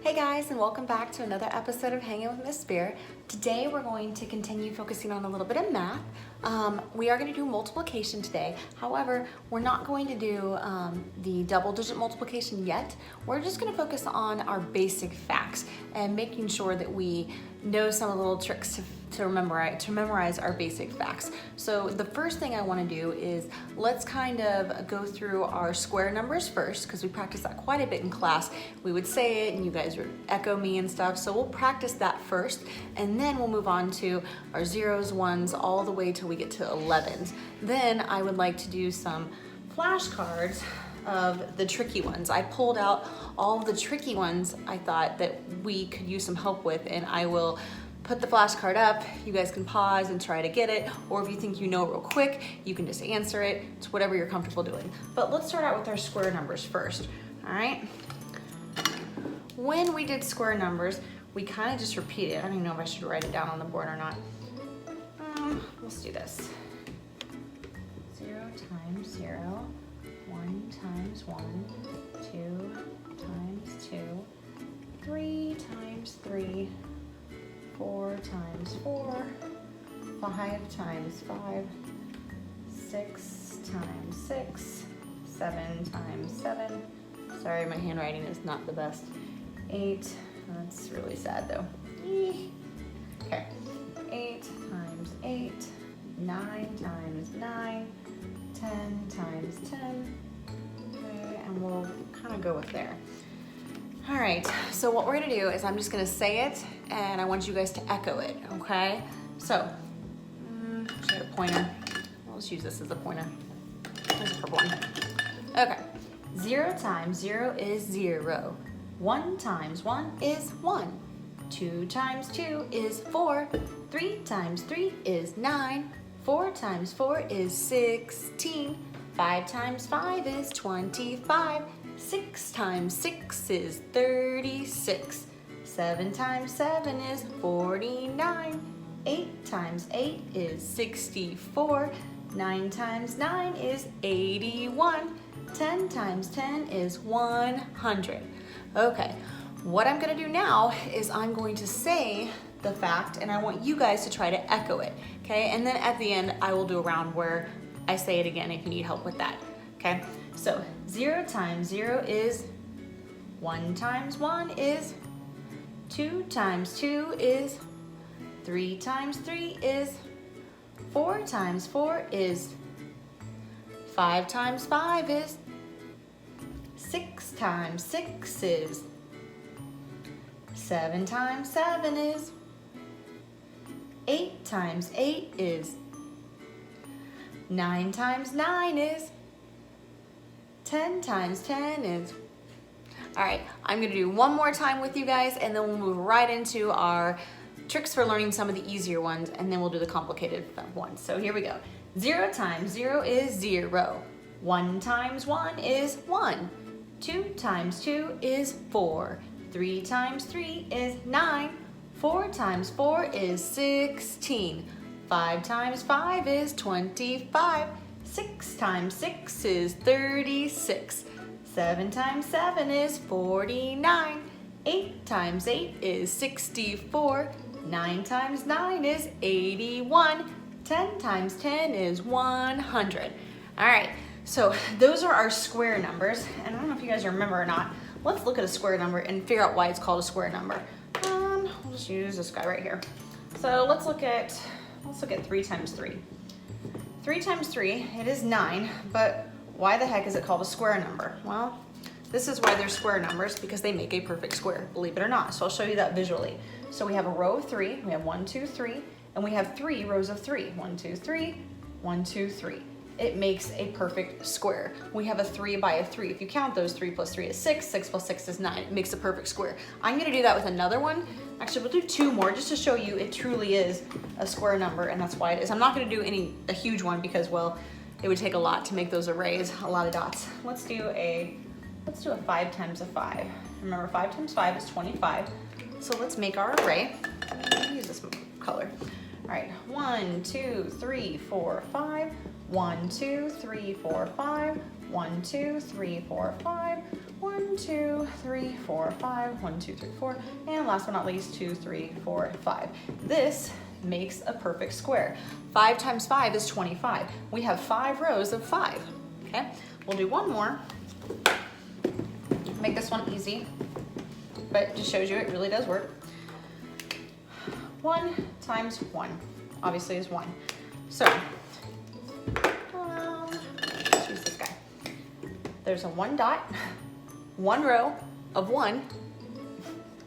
Hey guys, and welcome back to another episode of Hanging with Miss Spear. Today we're going to continue focusing on a little bit of math. We are going to do multiplication today. However, we're not going to do the double-digit multiplication yet. We're just going to focus on our basic facts and making sure that we know some of the little tricks to memorize our basic facts. So the first thing I want to do is let's kind of go through our square numbers first, because we practiced that quite a bit in class. We would say it and you guys would echo me and stuff. So we'll practice that first, and then we'll move on to our zeros, ones, all the way till we get to 11s. Then I would like to do some flashcards of the tricky ones. I pulled out all of the tricky ones I thought that we could use some help with, and I will put the flashcard up. You guys can pause and try to get it, or if you think you know real quick, you can just answer it. It's whatever you're comfortable doing. But let's start out with our square numbers first, all right? When we did square numbers, we kind of just repeat it. I don't even know if I should write it down on the board or not. Let's do this. 0 times 0, 1 times 1, 2 times 2, 3 times 3, 4 times 4, 5 times 5, 6 times 6, 7 times 7. Sorry, my handwriting is not the best. 8, that's really sad though. Okay, 8 times 8, 9 times 9, 10 times 10. Okay, and we'll kind of go with there. All right, so what we're gonna do is I'm just gonna say it, and I want you guys to echo it, okay? So, should I have a pointer? Let's use this as a pointer. There's a purple one. Okay, 0 times 0 is 0. 1 times 1 is 1. 2 times 2 is 4. 3 times 3 is 9. 4 times 4 is 16. 5 times 5 is 25. 6 times 6 is 36. 7 times 7 is 49. 8 times 8 is 64. 9 times 9 is 81. 10 times 10 is 100. Okay, what I'm gonna do now is I'm going to say the fact, and I want you guys to try to echo it, okay? And then at the end, I will do a round where I say it again if you need help with that, okay? So 0 times 0 is 1 times 1 is 2 times 2 is 3 times 3 is 4 times 4 is 5 times 5 is 6 times 6 is 7 times 7 is 8 times 8 is 9 times 9 is 10 times 10 is. All right, I'm gonna do one more time with you guys, and then we'll move right into our tricks for learning some of the easier ones, and then we'll do the complicated ones. So here we go. 0 times 0 is 0. 1 times 1 is 1. 2 times 2 is 4. 3 times 3 is 9. 4 times 4 is 16. 5 times 5 is 25. 6 times 6 is 36. 7 times 7 is 49. 8 times 8 is 64. 9 times 9 is 81. 10 times 10 is 100. All right, so those are our square numbers. And I don't know if you guys remember or not. Let's look at a square number and figure out why it's called a square number. We'll just use this guy right here. So let's look at 3 times 3. 3 times 3, it is 9, but why the heck is it called a square number? Well, this is why they're square numbers, because they make a perfect square, believe it or not. So I'll show you that visually. So we have a row of 3, we have 1, 2, 3, and we have 3 rows of 3. 1, 2, 3, 1, 2, 3. It makes a perfect square. We have a 3 by a 3. If you count those, 3 plus 3 is 6, 6 plus 6 is 9. It makes a perfect square. I'm gonna do that with another one. Actually, we'll do 2 more just to show you it truly is a square number, and that's why it is. I'm not gonna do a huge one because, well, it would take a lot to make those arrays, a lot of dots. Let's do a 5 times a 5. Remember, 5 times 5 is 25. So let's make our array. Use this color. All right, 1, 2, 3, 4, 5. 1, 2, 3, 4, 5. 1, 2, 3, 4, 5. 1, 2, 3, 4, 5. 1, 2, 3, 4. And last but not least, 2, 3, 4, 5. This makes a perfect square. 5 times 5 is 25. We have 5 rows of 5. Okay, we'll do one more. Make this one easy, but it just shows you it really does work. 1 times 1 obviously is 1. So, let's use this guy. There's a 1 dot, 1 row of 1.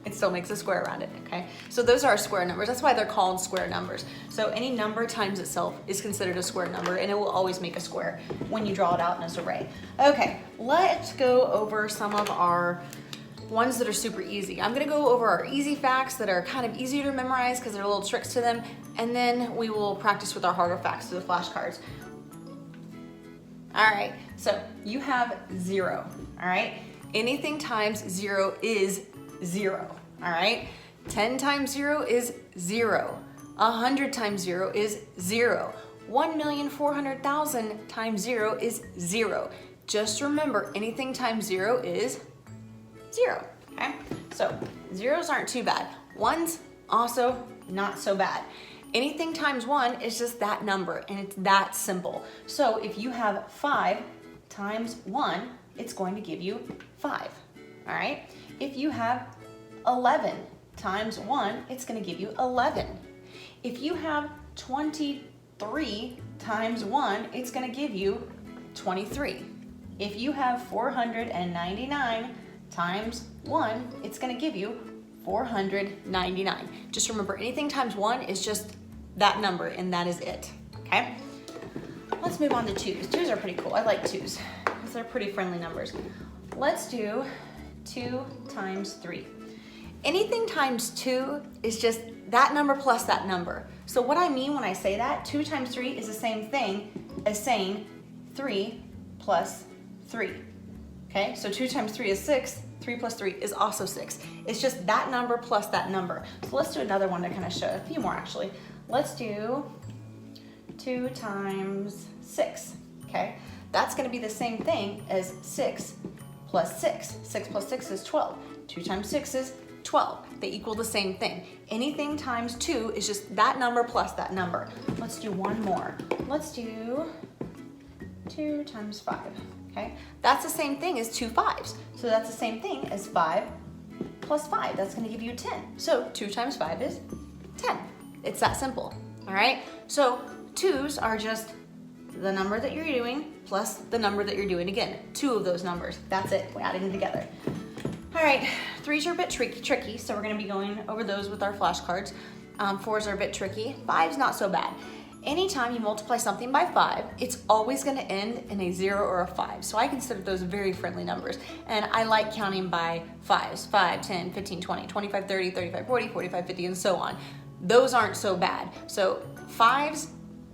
It still makes a square around it, okay? So those are our square numbers. That's why they're called square numbers. So any number times itself is considered a square number, and it will always make a square when you draw it out in this array. Okay, let's go over some of our ones that are super easy. I'm gonna go over our easy facts that are kind of easier to memorize because there are little tricks to them, and then we will practice with our harder facts through the flashcards. All right, so you have 0, all right? Anything times 0 is 0, all right? 10 times 0 is 0. 100 times 0 is 0. 1,400,000 times 0 is 0. Just remember, anything times 0 is 0, okay? So zeros aren't too bad. Ones also not so bad. Anything times 1 is just that number, and it's that simple. So if you have 5 times 1, it's going to give you 5, all right? If you have 11 times 1, it's going to give you 11. If you have 23 times 1, it's going to give you 23. If you have 499 times 1, it's going to give you 499. Just remember, anything times 1 is just that number, and that is it, okay? Let's move on to 2s. 2s are pretty cool. I like 2s because they're pretty friendly numbers. Let's do 2 times 3. Anything times 2 is just that number plus that number. So what I mean when I say that, 2 times 3 is the same thing as saying 3 plus 3. Okay, so 2 times 3 is 6, 3 plus 3 is also 6. It's just that number plus that number. So let's do another one to kind of show, a few more actually. Let's do 2 times 6, okay? That's gonna be the same thing as 6 plus 6. 6 plus 6 is 12. 2 times 6 is 12. They equal the same thing. Anything times 2 is just that number plus that number. Let's do one more. Let's do 2 times 5, okay? That's the same thing as 2 5s. So that's the same thing as 5 plus 5. That's gonna give you 10. So 2 times 5 is 10. It's that simple, all right? So 2s are just the number that you're doing plus the number that you're doing again. 2 of those numbers, that's it, we're adding them together. All right, 3s are a bit tricky, so we're gonna be going over those with our flashcards. 4s are a bit tricky. 5's not so bad. Anytime you multiply something by 5, it's always gonna end in a 0 or a 5. So I consider those very friendly numbers. And I like counting by 5s, 5, 10, 15, 20, 25, 30, 35, 40, 45, 50, and so on. Those aren't so bad. So 5s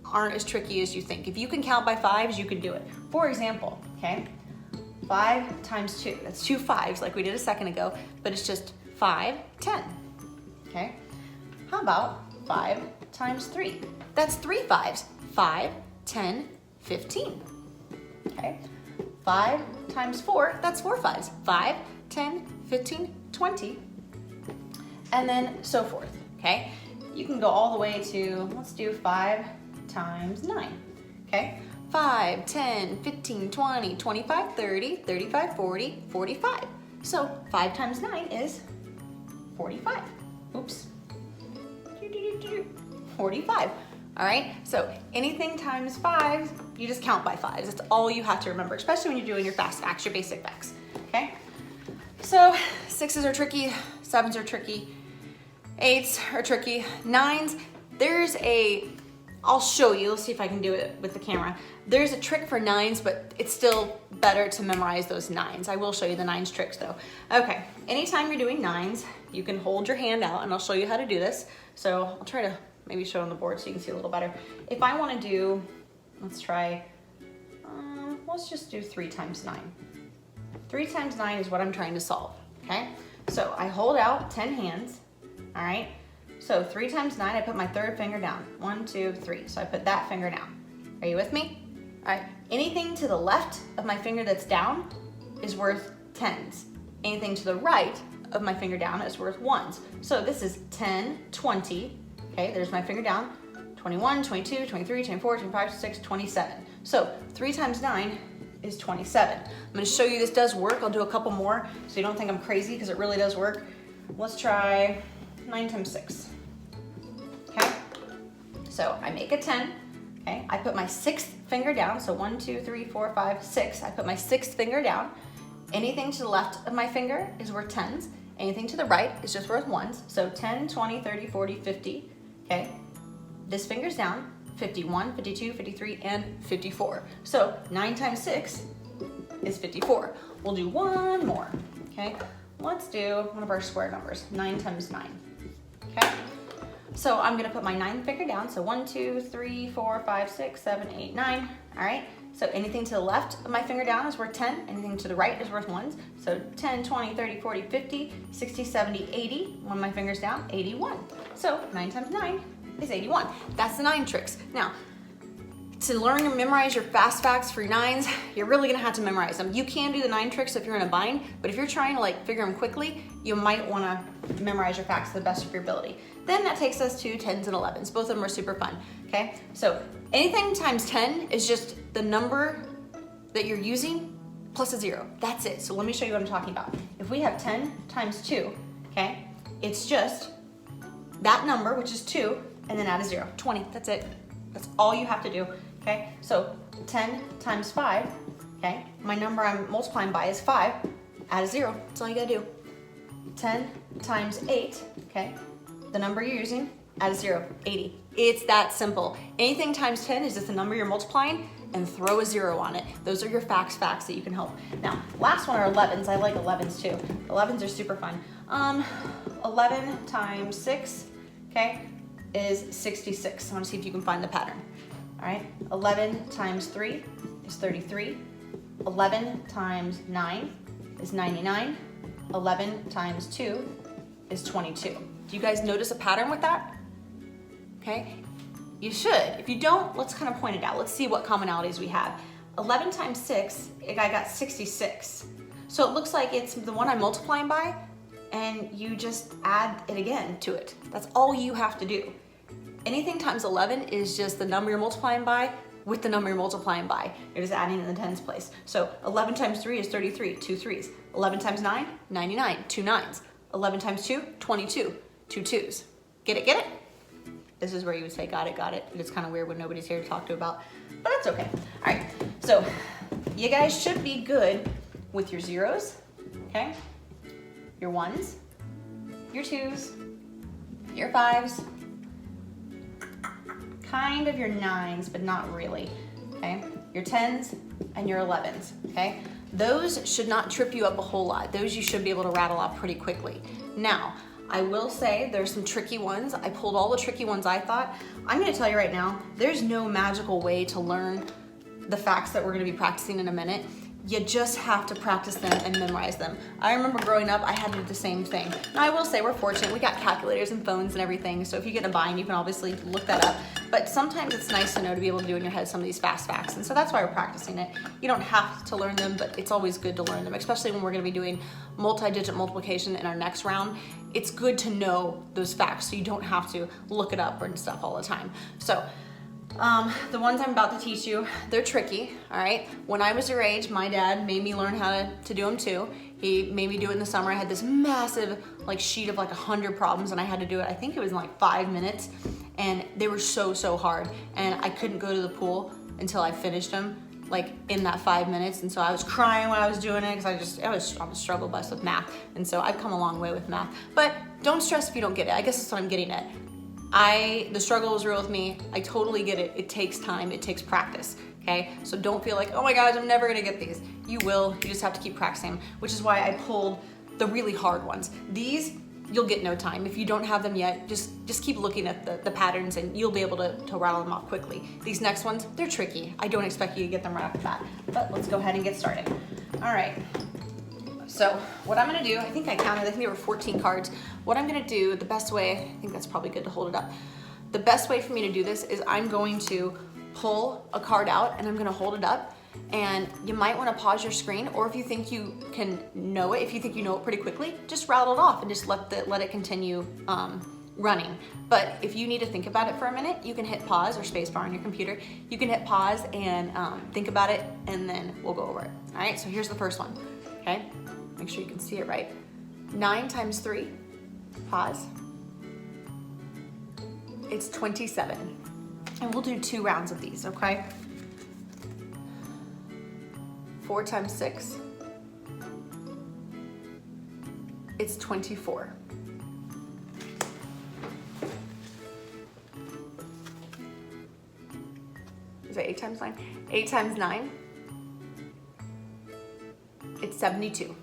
aren't as tricky as you think. If you can count by 5s, you can do it. For example, okay, 5 times 2, that's 2 5s like we did a second ago, but it's just 5, 10, okay? How about 5 times 3? That's 3 5s, 5, 10, 15, okay? 5 times 4, that's 4 5s, 5, 10, 15, 20, and then so forth, okay? You can go all the way to, let's do 5 times 9, okay? 5, 10, 15, 20, 25, 30, 35, 40, 45. So 5 times 9 is 45. Oops. 45. All right, so anything times 5, you just count by 5s. That's all you have to remember, especially when you're doing your fast facts, your basic facts, okay? So 6s are tricky, 7s are tricky, 8s are tricky, 9s, I'll show you, let's see if I can do it with the camera. There's a trick for 9s, but it's still better to memorize those 9s. I will show you the 9s tricks though. Okay, anytime you're doing 9s, you can hold your hand out and I'll show you how to do this. So I'll try to maybe show it on the board so you can see a little better. If I wanna do, let's try, let's just do 3 times 9. 3 times 9 is what I'm trying to solve, okay? So I hold out 10 hands, all right? So 3 times 9, I put my third finger down. 1, 2, 3. So I put that finger down. Are you with me? All right, anything to the left of my finger that's down is worth tens. Anything to the right of my finger down is worth ones. So this is 10, 20, okay, there's my finger down, 21, 22, 23, 24, 25, 26, 27. So 3 times 9 is 27. I'm gonna show you this does work. I'll do a couple more so you don't think I'm crazy because it really does work. Let's try 9 times 6, okay? So I make a 10, okay? I put my 6th finger down, so 1, 2, 3, 4, 5, 6. I put my 6th finger down. Anything to the left of my finger is worth tens. Anything to the right is just worth ones. So 10, 20, 30, 40, 50, okay? This finger's down, 51, 52, 53, and 54. So 9 times 6 is 54. We'll do one more, okay? Let's do one of our square numbers, 9 times 9, okay? So I'm gonna put my 9th finger down, so 1, 2, 3, 4, 5, 6, 7, 8, 9, all right? So anything to the left of my finger down is worth 10, anything to the right is worth ones. So 10, 20, 30, 40, 50, 60, 70, 80, one of my fingers down, 81. So 9 times 9 is 81. That's the 9 tricks. Now, to learn and memorize your fast facts for your 9s, you're really gonna have to memorize them. You can do the 9 tricks if you're in a bind, but if you're trying to like figure them quickly, you might wanna memorize your facts to the best of your ability. Then that takes us to 10s and 11s. Both of them are super fun, okay? So anything times 10 is just the number that you're using plus a 0. That's it. So let me show you what I'm talking about. If we have 10 times 2, okay, it's just that number, which is 2, and then add a 0. 20, that's it. That's all you have to do, okay? So 10 times 5, okay? My number I'm multiplying by is 5. Add a 0, that's all you gotta do. 10 times 8, okay? The number you're using, add a 0, 80. It's that simple. Anything times 10 is just the number you're multiplying and throw a 0 on it. Those are your facts that you can help. Now, last one are 11s. I like 11s too. 11s are super fun. 11 times 6, okay, is 66. I wanna see if you can find the pattern. All right, 11 times 3 is 33. 11 times 9 is 99. 11 times 2 is 22. Do you guys notice a pattern with that? Okay, you should. If you don't, let's kind of point it out. Let's see what commonalities we have. 11 times 6, I got 66. So it looks like it's the one I'm multiplying by, and you just add it again to it. That's all you have to do. Anything times 11 is just the number you're multiplying by with the number you're multiplying by. You're just adding in the tens place. So 11 times 3 is 33, 2 3s. 11 times 9, 99, 2 9s. 11 times 2, 22, 2 2s. Get it, get it? This is where you would say, got it. It's kind of weird when nobody's here to talk to about, but that's okay. All right, so you guys should be good with your 0s, okay? Your 1s, your 2s, your 5s, kind of your 9s, but not really, okay? Your 10s and your 11s, okay? Those should not trip you up a whole lot. Those you should be able to rattle off pretty quickly. Now, I will say there's some tricky ones. I pulled all the tricky ones I thought. I'm gonna tell you right now, there's no magical way to learn the facts that we're gonna be practicing in a minute. You just have to practice them and memorize them. I remember growing up, I had to do the same thing. Now I will say we're fortunate, we got calculators and phones and everything, so if you get in a bind, you can obviously look that up. But sometimes it's nice to know to be able to do in your head some of these fast facts, and so that's why we're practicing it. You don't have to learn them, but it's always good to learn them, especially when we're gonna be doing multi-digit multiplication in our next round. It's good to know those facts so you don't have to look it up and stuff all the time. So, the ones I'm about to teach you, they're tricky, all right? When I was your age, my dad made me learn how to do them too. He made me do it in the summer. I had this massive sheet of 100 problems and I had to do it, I think it was in 5 minutes, and they were so hard. And I couldn't go to the pool until I finished them in that 5 minutes. And so I was crying when I was doing it because I was on a struggle bus with math. And so I've come a long way with math, but don't stress if you don't get it. I guess that's what I'm getting at. The struggle was real with me. I totally get it. It takes time, it takes practice, okay? So don't feel like, oh my gosh, I'm never gonna get these. You will, you just have to keep practicing, which is why I pulled the really hard ones. These, you'll get no time. If you don't have them yet, just keep looking at the patterns and you'll be able to rattle them off quickly. These next ones, they're tricky. I don't expect you to get them right off the bat, but let's go ahead and get started. All right. So what I'm gonna do, I think I counted, I think there were 14 cards. What I'm gonna do, the best way, I think that's probably good to hold it up. The best way for me to do this is I'm going to pull a card out and I'm gonna hold it up, and you might wanna pause your screen, or if you think you can know it, if you think you know it pretty quickly, just rattle it off and just let it continue running. But if you need to think about it for a minute, you can hit pause or spacebar on your computer. You can hit pause and think about it, and then we'll go over it. All right, so here's the first one, okay? Make sure you can see it right. 9 times 3, pause. It's 27. And we'll do 2 rounds of these, okay? 4 times 6, it's 24. Is that 8 times 9? 8 times 9, it's 72.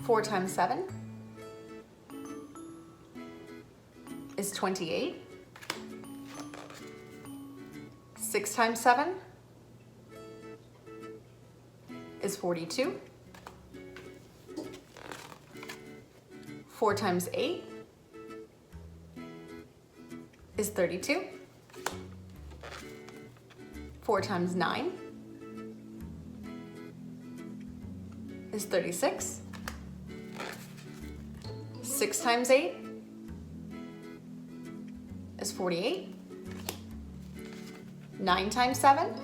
4 times 7 is 28. 6 times 7 is 42. 4 times 8 is 32. 4 times 9 is 36. 6 times 8 is 48. 9 times 7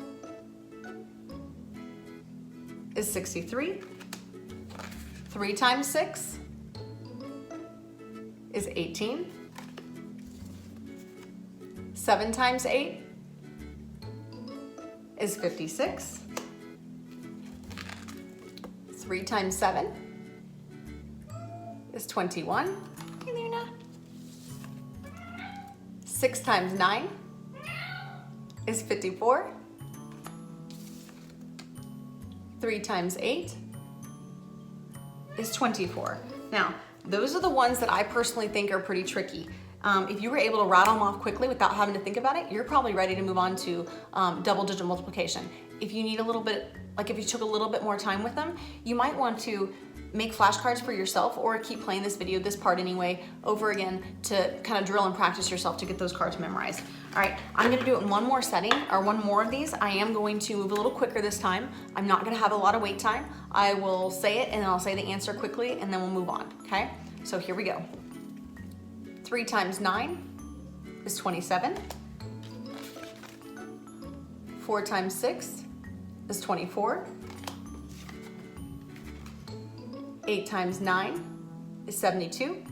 is 63. 3 times 6 is 18. 7 times 8 is 56. 3 times 7 is 21. Hey, Luna. 6 times 9 is 54. 3 times 8 is 24. Now, those are the ones that I personally think are pretty tricky. If you were able to rattle them off quickly without having to think about it, you're probably ready to move on to double-digit multiplication. If you need a little bit, like if you took a little bit more time with them, you might want to make flashcards for yourself, or keep playing this video, this part anyway, over again to kind of drill and practice yourself to get those cards memorized. All right, I'm gonna do it in one more setting, or one more of these. I am going to move a little quicker this time. I'm not gonna have a lot of wait time. I will say it and then I'll say the answer quickly and then we'll move on, okay? So here we go. 3 times 9 is 27. 4 times 6 is 24. 8 times 9 is 72.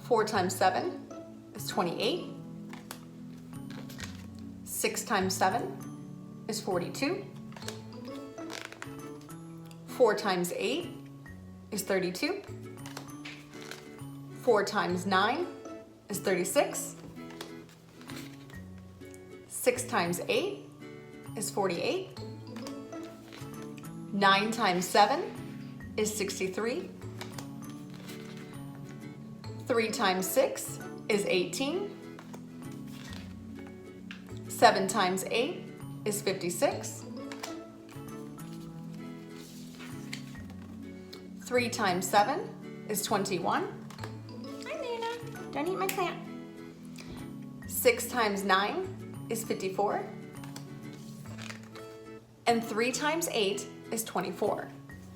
4 times 7 is 28. 6 times 7 is 42. 4 times 8 is 32. 4 times 9 is 36. 6 times 8 is 48. 9 times 7 is 63. 3 times 6 is 18. 7 times 8 is 56. 3 times 7 is 21. Hi, Nana. Don't eat my plant. 6 times 9 is 54. And 3 times 8 is 24.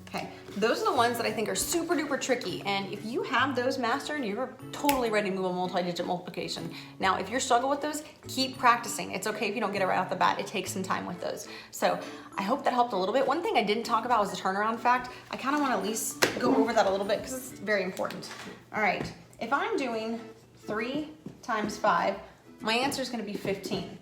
Okay, those are the ones that I think are super duper tricky, and if you have those mastered, you're totally ready to move on multi-digit multiplication. Now, if you're struggling with those, keep practicing. It's okay if you don't get it right off the bat. It takes some time with those. So I hope that helped a little bit. One thing I didn't talk about was the turnaround fact. I kind of want to at least go over that a little bit because it's very important. All right, if I'm doing 3 times 5, my answer is going to be 15.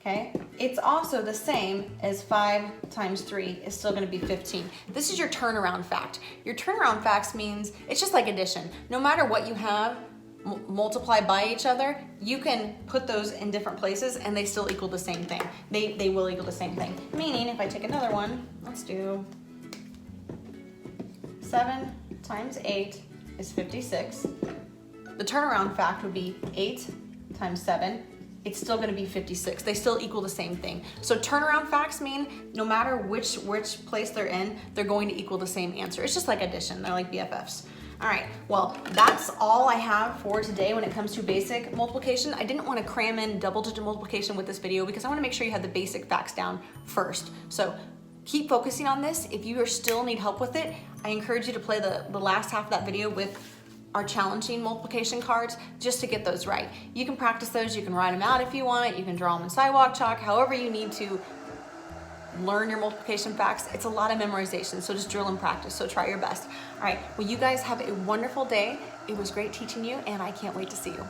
Okay, it's also the same as 5 times 3 is still going to be 15. This is your turnaround fact. Your turnaround facts means it's just like addition. No matter what you have multiplied by each other, you can put those in different places and they still equal the same thing. They will equal the same thing. Meaning, if I take another one, let's do 7 times 8 is 56. The turnaround fact would be 8 times 7. It's still going to be 56. They still equal the same thing. So turnaround facts mean no matter which place they're in, they're going to equal the same answer. It's just like addition. They're like BFFs. All right, well, that's all I have for today when it comes to basic multiplication. I didn't want to cram in double-digit multiplication with this video because I want to make sure you have the basic facts down first. So keep focusing on this. If you still need help with it, I encourage you to play the last half of that video with our challenging multiplication cards just to get those right. You can practice those, you can write them out if you want, you can draw them in sidewalk chalk, however you need to learn your multiplication facts. It's a lot of memorization, so just drill and practice, so try your best. All right, well, you guys have a wonderful day. It was great teaching you, and I can't wait to see you.